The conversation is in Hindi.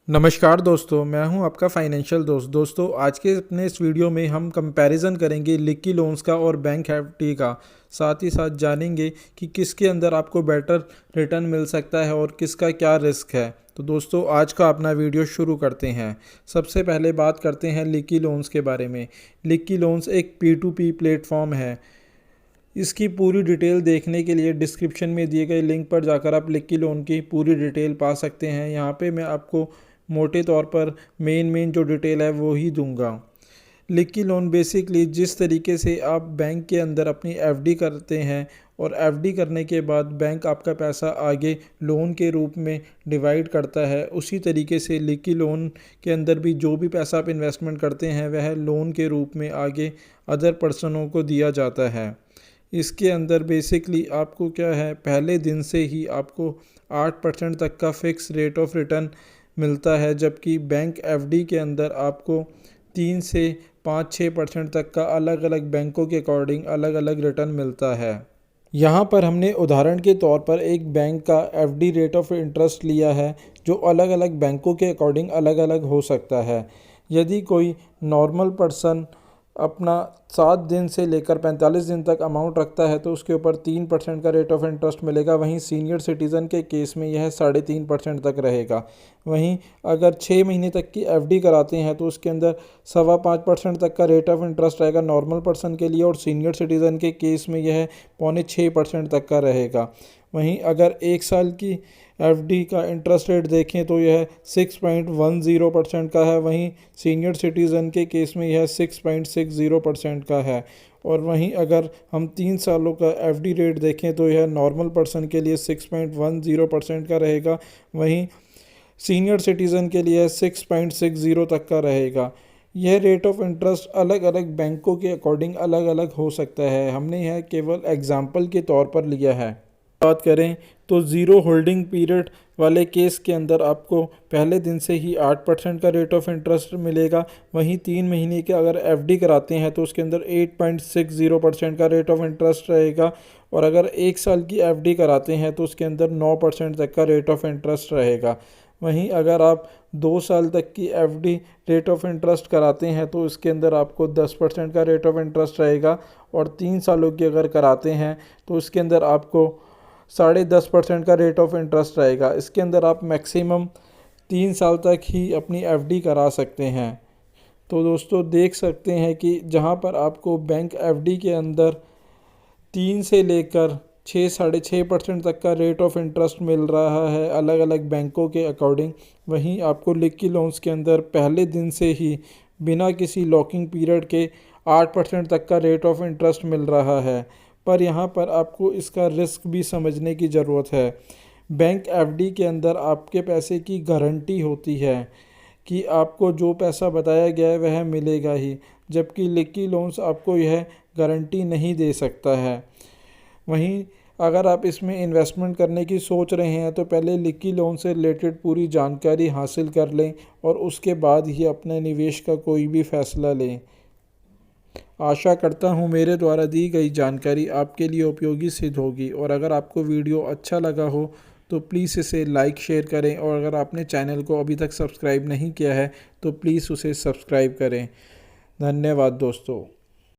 नमस्कार दोस्तों, मैं हूं आपका फाइनेंशियल दोस्तों आज के अपने इस वीडियो में हम कंपैरिजन करेंगे लिक्की लोन्स का और बैंक एफडी का। साथ ही साथ जानेंगे कि किसके अंदर आपको बेटर रिटर्न मिल सकता है और किसका क्या रिस्क है। तो दोस्तों आज का अपना वीडियो शुरू करते हैं। सबसे पहले बात करते हैं लिक्की लोन्स के बारे में। लिक्की लोन्स एक P2P प्लेटफॉर्म है। इसकी पूरी डिटेल देखने के लिए डिस्क्रिप्शन में दिए गए लिंक पर जाकर आप लिक्की लोन की पूरी डिटेल पा सकते हैं। यहाँ पे मैं आपको मोटे तौर पर मेन जो डिटेल है वो ही दूंगा। लिक्की लोन बेसिकली जिस तरीके से आप बैंक के अंदर अपनी एफडी करते हैं और एफडी करने के बाद बैंक आपका पैसा आगे लोन के रूप में डिवाइड करता है, उसी तरीके से लिक्की लोन के अंदर भी जो भी पैसा आप इन्वेस्टमेंट करते हैं वह लोन के रूप में आगे अदर पर्सनों को दिया जाता है। इसके अंदर बेसिकली आपको क्या है, पहले दिन से ही आपको 8% तक का फिक्स रेट ऑफ रिटर्न मिलता है, जबकि बैंक एफडी के अंदर आपको 3 से 5-6% तक का अलग अलग बैंकों के अकॉर्डिंग अलग अलग रिटर्न मिलता है। यहाँ पर हमने उदाहरण के तौर पर एक बैंक का एफडी रेट ऑफ इंटरेस्ट लिया है जो अलग अलग बैंकों के अकॉर्डिंग अलग अलग हो सकता है। यदि कोई नॉर्मल पर्सन अपना 7 दिन से लेकर 45 दिन तक अमाउंट रखता है तो उसके ऊपर 3% का रेट ऑफ इंटरेस्ट मिलेगा। वहीं सीनियर सिटीज़न के केस में यह 3.5% तक रहेगा। वहीं अगर 6 महीने तक की एफडी कराते हैं तो उसके अंदर 5.25% तक का रेट ऑफ इंटरेस्ट रहेगा नॉर्मल पर्सन के लिए, और सीनियर सिटीज़न के केस में यह 5.25% तक का रहेगा। वहीं अगर 1 साल की एफडी का इंटरेस्ट रेट देखें तो यह 6.10% का है। वहीं सीनियर सिटीज़न के केस में यह 6.60% का है। और वहीं अगर हम 3 सालों का एफडी रेट देखें तो यह नॉर्मल पर्सन के लिए 6.10% का रहेगा। वहीं सीनियर सिटीज़न के लिए 6.60 तक का रहेगा। यह रेट ऑफ इंटरेस्ट अलग अलग बैंकों के अकॉर्डिंग अलग अलग हो सकता है। हमने यह केवल एग्जाम्पल के तौर पर लिया है। बात करें तो ज़ीरो होल्डिंग पीरियड वाले केस के अंदर आपको पहले दिन से ही 8% का रेट ऑफ इंटरेस्ट मिलेगा। वहीं 3 महीने के अगर एफडी कराते हैं तो उसके अंदर 8.60% का रेट ऑफ इंटरेस्ट रहेगा। और अगर 1 साल की एफडी कराते हैं तो उसके अंदर 9% तक का रेट ऑफ इंटरेस्ट रहेगा। वहीं अगर आप 2 साल तक की एफडी रेट ऑफ इंटरेस्ट कराते हैं तो इसके अंदर आपको 10% का रेट ऑफ इंटरेस्ट रहेगा। और 3 सालों की अगर कराते हैं तो उसके अंदर आपको 10.5% का रेट ऑफ इंटरेस्ट रहेगा। इसके अंदर आप मैक्सिमम 3 साल तक ही अपनी एफडी करा सकते हैं। तो दोस्तों देख सकते हैं कि जहां पर आपको बैंक एफडी के अंदर 3 से लेकर 6-6.5% तक का रेट ऑफ इंटरेस्ट मिल रहा है अलग अलग बैंकों के अकॉर्डिंग, वहीं आपको लिक्की लोन्स के अंदर पहले दिन से ही बिना किसी लॉकिंग पीरियड के 8% तक का रेट ऑफ इंटरेस्ट मिल रहा है। पर यहाँ पर आपको इसका रिस्क भी समझने की ज़रूरत है। बैंक एफडी के अंदर आपके पैसे की गारंटी होती है कि आपको जो पैसा बताया गया है वह मिलेगा ही, जबकि लिक्की लोन्स आपको यह गारंटी नहीं दे सकता है। वहीं अगर आप इसमें इन्वेस्टमेंट करने की सोच रहे हैं तो पहले लिक्की लोन से रिलेटेड पूरी जानकारी हासिल कर लें और उसके बाद ही अपने निवेश का कोई भी फैसला लें। आशा करता हूँ मेरे द्वारा दी गई जानकारी आपके लिए उपयोगी सिद्ध होगी। और अगर आपको वीडियो अच्छा लगा हो तो प्लीज़ इसे लाइक शेयर करें, और अगर आपने चैनल को अभी तक सब्सक्राइब नहीं किया है तो प्लीज़ उसे सब्सक्राइब करें। धन्यवाद दोस्तों।